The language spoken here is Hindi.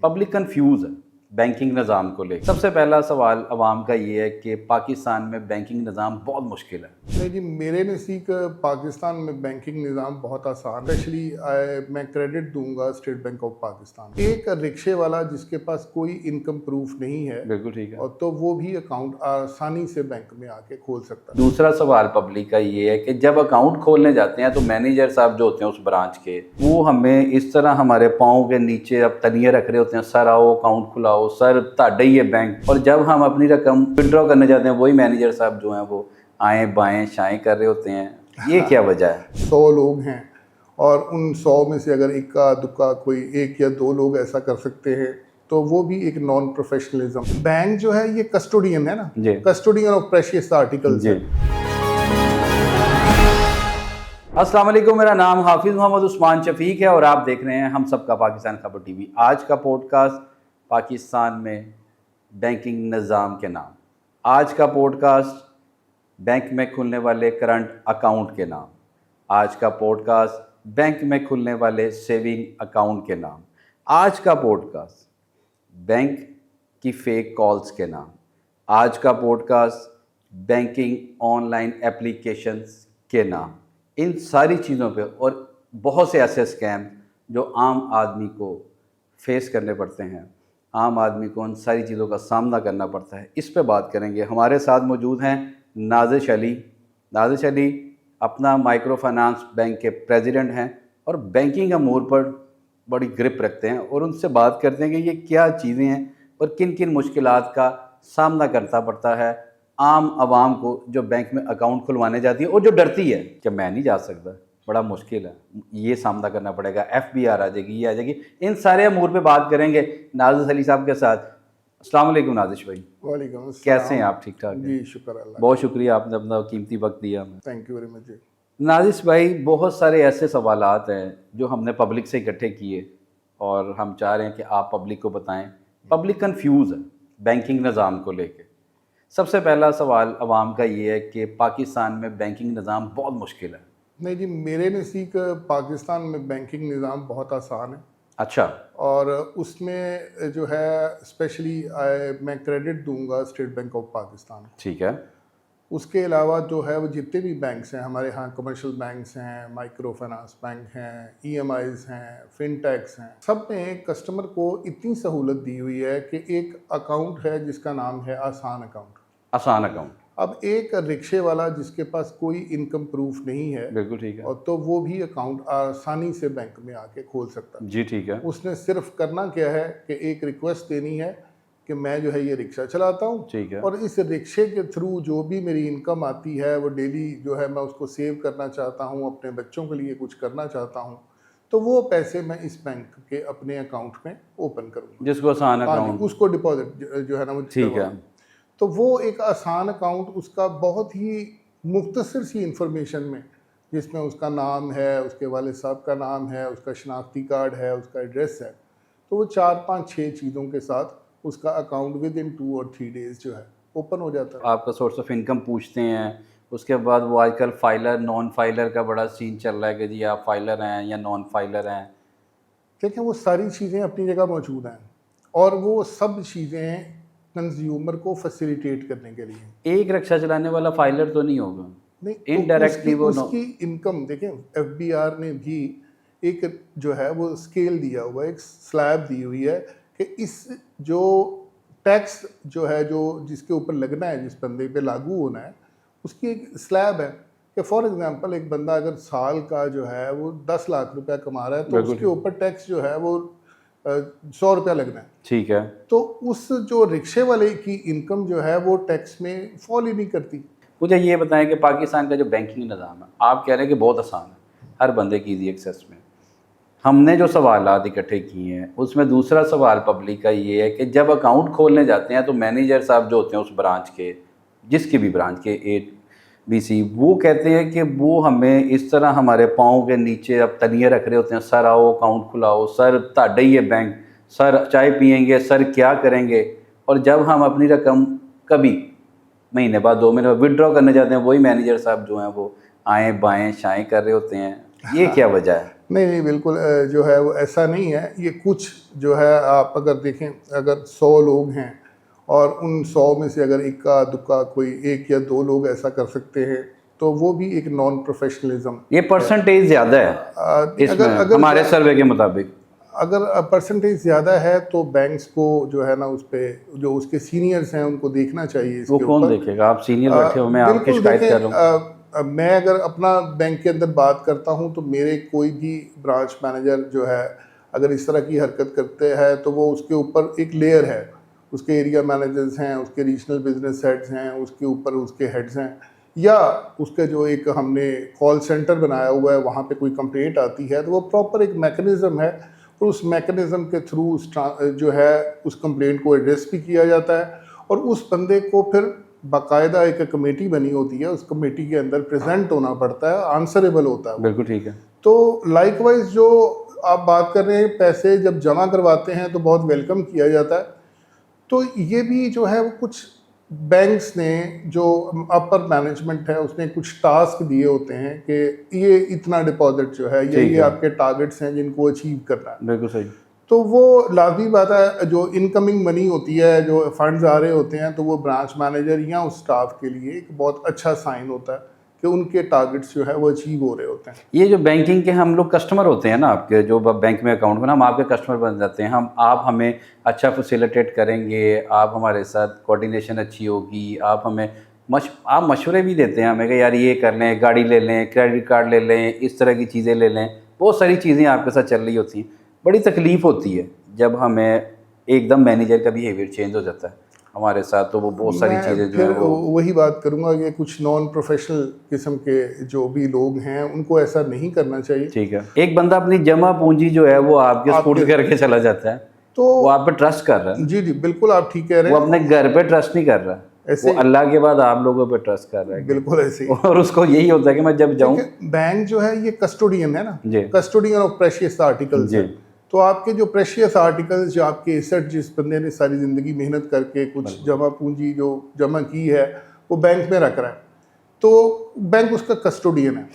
पब्लिक कंफ्यूज है बैंकिंग निज़ाम को लेकर। सबसे पहला सवाल अवाम का ये है कि पाकिस्तान में बैंकिंग निज़ाम बहुत मुश्किल है। नहीं जी, मेरे नज़दीक पाकिस्तान में बैंकिंग निज़ाम बहुत आसान है। स्पेशली मैं क्रेडिट दूंगा स्टेट बैंक ऑफ पाकिस्तान। एक रिक्शे वाला जिसके पास कोई इनकम प्रूफ नहीं है, बिल्कुल ठीक है, और तो वो भी अकाउंट आसानी से बैंक में आके खोल सकता है। दूसरा सवाल पब्लिक का ये है कि जब अकाउंट खोलने जाते हैं तो मैनेजर साहब जो होते हैं उस ब्रांच के, वो हमें इस तरह हमारे पाँव के नीचे अब तनिए रख रहे होते हैं, सर आओ अकाउंट खुलाओ, सर ताड़ा ही है बैंक। और जब हम अपनी रकम विड्रॉ करने जाते हैं वही मैनेजर साहब जो हैं वो आए बाएं शाएं कर रहे होते हैं। ये क्या वजह है? 100 लोग हैं और उन 100 में से अगर इक्का दुक्का कोई 1 या 2 लोग ऐसा कर सकते हैं तो वो भी एक नॉन प्रोफेशनलिज्म। बैंक जो है ये कस्टोडियन है ना, कस्टोडियन ऑफ प्रेशियस आर्टिकल्स है। अस्सलाम वालेकुम, मेरा नाम हाफिज़ मोहम्मद उस्मान शफीक है और आप देख रहे हैं हम सबका पाकिस्तान खबर टीवी। आज का पॉडकास्ट पाकिस्तान में बैंकिंग निज़ाम के नाम, आज का पॉडकास्ट बैंक में खुलने वाले करंट अकाउंट के नाम, आज का पॉडकास्ट बैंक में खुलने वाले सेविंग अकाउंट के नाम, आज का पॉडकास्ट बैंक की फेक कॉल्स के नाम, आज का पॉडकास्ट बैंकिंग ऑनलाइन एप्लीकेशंस के नाम। इन सारी चीज़ों पे और बहुत से ऐसे स्कैम जो आम आदमी को फेस करने पड़ते हैं, आम आदमी को उन सारी चीज़ों का सामना करना पड़ता है, इस पे बात करेंगे। हमारे साथ मौजूद हैं नाजिश अली। नाजिश अली अपना माइक्रो फाइनेंस बैंक के प्रेसिडेंट हैं और बैंकिंग अमूर पर बड़ी ग्रिप रखते हैं, और उनसे बात करते हैं कि ये क्या चीज़ें हैं और किन किन मुश्किलात का सामना करना पड़ता है आम आवाम को जो बैंक में अकाउंट खुलवाने जाती है और जो डरती है कि मैं नहीं जा सकता, बड़ा मुश्किल है, ये सामना करना पड़ेगा, FBI आ जाएगी, ये आ जाएगी। इन सारे अमूर पे बात करेंगे नाजिश अली साहब के साथ। अस्सलाम वालेकुम नाजिश भाई। वालेकुम अस्सलाम। कैसे हैं आप? ठीक ठाक जी, शुक्र अल्लाह। बहुत शुक्रिया, आपने अपना कीमती वक्त दिया हमें। थैंक यू वेरी मच जी। नाजिश भाई, बहुत सारे ऐसे सवालात हैं जो हमने पब्लिक से इकट्ठे किए और हम चाह रहे हैं कि आप पब्लिक को बताएं। पब्लिक कंफ्यूज है बैंकिंग निज़ाम को लेके। सबसे पहला सवाल अवाम का ये है कि पाकिस्तान में बैंकिंग निज़ाम बहुत मुश्किल है। नहीं जी, मेरे नज़दीक पाकिस्तान में बैंकिंग निज़ाम बहुत आसान है। अच्छा। और उसमें जो है स्पेशली मैं क्रेडिट दूंगा स्टेट बैंक ऑफ पाकिस्तान। ठीक है। उसके अलावा जो है वो जितने भी बैंक्स हैं हमारे यहाँ, कमर्शियल बैंक्स हैं, माइक्रो फाइनेंस बैंक हैं, EMIs हैं, फिनटेक्स हैं, सब में कस्टमर को इतनी सहूलत दी हुई है कि एक अकाउंट है जिसका नाम है आसान अकाउंट। आसान अकाउंट। अब एक रिक्शे वाला जिसके पास कोई इनकम प्रूफ नहीं है, बिल्कुल ठीक है, और तो वो भी अकाउंट आसानी से बैंक में आके खोल सकता है। जी ठीक है। उसने सिर्फ करना क्या है कि एक रिक्वेस्ट देनी है कि मैं जो है ये रिक्शा चलाता हूँ, ठीक है, और इस रिक्शे के थ्रू जो भी मेरी इनकम आती है वो डेली जो है मैं उसको सेव करना चाहता हूँ, अपने बच्चों के लिए कुछ करना चाहता हूँ, तो वो पैसे मैं इस बैंक के अपने अकाउंट में ओपन करूँगा, जिसको आसान अकाउंट, उसको डिपॉजिट जो है ना वो ठीक है। तो वो एक आसान अकाउंट, उसका बहुत ही मुख्तसर सी इंफॉर्मेशन में, जिसमें उसका नाम है, उसके वालिद साहब का नाम है, उसका शनाख्ती कार्ड है, उसका एड्रेस है, तो वो 4 5 6 चीज़ों के साथ उसका अकाउंट विद इन 2 और 3 डेज़ जो है ओपन हो जाता है। आपका सोर्स ऑफ इनकम पूछते हैं, उसके बाद वो आजकल फाइलर नॉन फाइलर का बड़ा सीन चल रहा है कि जी आप फाइलर हैं या नॉन फाइलर हैं। लेकिन वो सारी चीज़ें अपनी जगह मौजूद हैं, और वो सब चीज़ें कंज्यूमर को फैसिलिटेट करने के लिए। एक रिक्शा चलाने वाला फाइलर तो नहीं होगा, नहीं, इनडायरेक्टली वो उसकी इनकम देखें, FBR ने भी एक जो है वो स्केल दिया हुआ है, एक स्लैब दी हुई है कि इस जो टैक्स जो है जो जिसके ऊपर लगना है, जिस बंदे पे लागू होना है, उसकी एक स्लैब है कि फॉर एग्जांपल एक बंदा अगर साल का जो है वो 10 लाख रुपया कमा रहा है, तो उसके ऊपर टैक्स जो है वो 100 रुपया लगना है। ठीक है। तो उस जो रिक्शे वाले की इनकम जो है वो टैक्स में फॉल ही नहीं करती। मुझे ये बताएं कि पाकिस्तान का जो बैंकिंग निज़ाम है, आप कह रहे हैं कि बहुत आसान है, हर बंदे की ईजी एक्सेस में। हमने जो सवालात इकट्ठे किए हैं उसमें दूसरा सवाल पब्लिक का ये है कि जब अकाउंट खोलने जाते हैं तो मैनेजर साहब जो होते हैं उस ब्रांच के, जिसकी भी ब्रांच के ABC, वो कहते हैं कि वो हमें इस तरह हमारे पाँव के नीचे अब तनिए रख रहे होते हैं, सर आओ अकाउंट खुलाओ, सर ताड़ा ही है बैंक, सर चाय पियेंगे, सर क्या करेंगे। और जब हम अपनी रकम कभी महीने बाद 2 महीने बाद विड्रॉ करने जाते हैं वही मैनेजर साहब जो हैं वो आएँ बाएँ शाएँ कर रहे होते हैं। ये क्या वजह है? नहीं नहीं बिल्कुल जो है वो ऐसा नहीं है। ये कुछ जो है आप अगर देखें, अगर 100 लोग हैं और उन 100 में से अगर इक्का दुक्का कोई 1 या 2 लोग ऐसा कर सकते हैं तो वो भी एक नॉन प्रोफेशनलिज्म। ये परसेंटेज ज़्यादा है इसमें हमारे सर्वे के मुताबिक। अगर परसेंटेज ज़्यादा है तो बैंक्स को जो है ना उस पे जो उसके सीनियर्स हैं उनको देखना चाहिए वो इसके कौन ऊपर। देखेगा? आप सीनियर बैठे हो, मैं आपकी बिल्कुल शिकायत देखें, कर रहा हूँ। मैं अगर अपना बैंक के अंदर बात करता हूं तो मेरे कोई भी ब्रांच मैनेजर जो है अगर इस तरह की हरकत करते हैं तो वो उसके ऊपर एक लेयर है, उसके एरिया मैनेजर्स हैं, उसके रीजनल बिजनेस हेड्स हैं, उसके ऊपर उसके हेड्स हैं, या उसका जो एक हमने कॉल सेंटर बनाया हुआ है वहाँ पे कोई कंप्लेंट आती है तो वो प्रॉपर एक मैकेनिज़्म है और उस मैकेनिज़्म के थ्रू जो है उस कंप्लेंट को एड्रेस भी किया जाता है और उस बंदे को फिर बाकायदा एक कमेटी बनी होती है, उस कमेटी के अंदर प्रेजेंट होना पड़ता है, आंसरेबल होता है। बिल्कुल ठीक है। तो लाइकवाइज जो आप बात कर रहे हैं, पैसे जब जमा करवाते हैं तो बहुत वेलकम किया जाता है। तो ये भी जो है वो कुछ बैंक्स ने जो अपर मैनेजमेंट है उसने कुछ टास्क दिए होते हैं कि ये इतना डिपॉजिट जो है ये आपके टारगेट्स हैं जिनको अचीव करना है। बिल्कुल सही। तो वो लाजमी बात है, जो इनकमिंग मनी होती है, जो फंड्स आ रहे होते हैं, तो वो ब्रांच मैनेजर या उस स्टाफ के लिए एक बहुत अच्छा साइन होता है कि उनके टारगेट्स जो है वो अचीव हो रहे होते हैं। ये जो बैंकिंग के हम लोग कस्टमर होते हैं ना, आपके जो बैंक में अकाउंट में, हम आपके कस्टमर बन जाते हैं। आप हमें अच्छा फैसिलिटेट करेंगे, आप हमारे साथ कोऑर्डिनेशन अच्छी होगी, आप हमें आप मशवरे भी देते हैं हमें कि यार ये कर लें, गाड़ी ले लें, क्रेडिट कार्ड ले लें, इस तरह की चीज़ें ले लें। बहुत सारी चीज़ें आपके साथ चल रही होती हैं। बड़ी तकलीफ़ होती है जब हमें एकदम मैनेजर का बिहेवियर चेंज हो जाता है हमारे साथ, तो वो बहुत सारी चीज़ें जो है वो वही बात करूंगा कि कुछ नॉन प्रोफेशनल किस्म के जो भी लोग हैं उनको ऐसा नहीं करना चाहिए। ठीक है। एक बंदा अपनी जमा पूंजी जो है वो आपके स्पूर्द करके चला जाता है, तो वो आप पे ट्रस्ट कर रहा है। जी जी बिल्कुल आप ठीक कह रहे वो हैं। अपने घर पे ट्रस्ट नहीं कर रहा है, ऐसे वो अल्लाह के बाद आप लोगों पे ट्रस्ट कर रहा है। बिल्कुल ऐसे ही। और उसको यही होता है कि मैं जब जाऊं, बैंक जो है ये कस्टोडियन है ना, जी, कस्टोडियन ऑफ प्रेशियस आर्टिकल्स है। तो आपके जो प्रेशियस आर्टिकल्स, जो आपके एसेट, जिस बंदे ने सारी ज़िंदगी मेहनत करके कुछ जमा पूंजी जो जमा की है वो बैंक में रख रहा है, तो बैंक उसका कस्टोडियन है।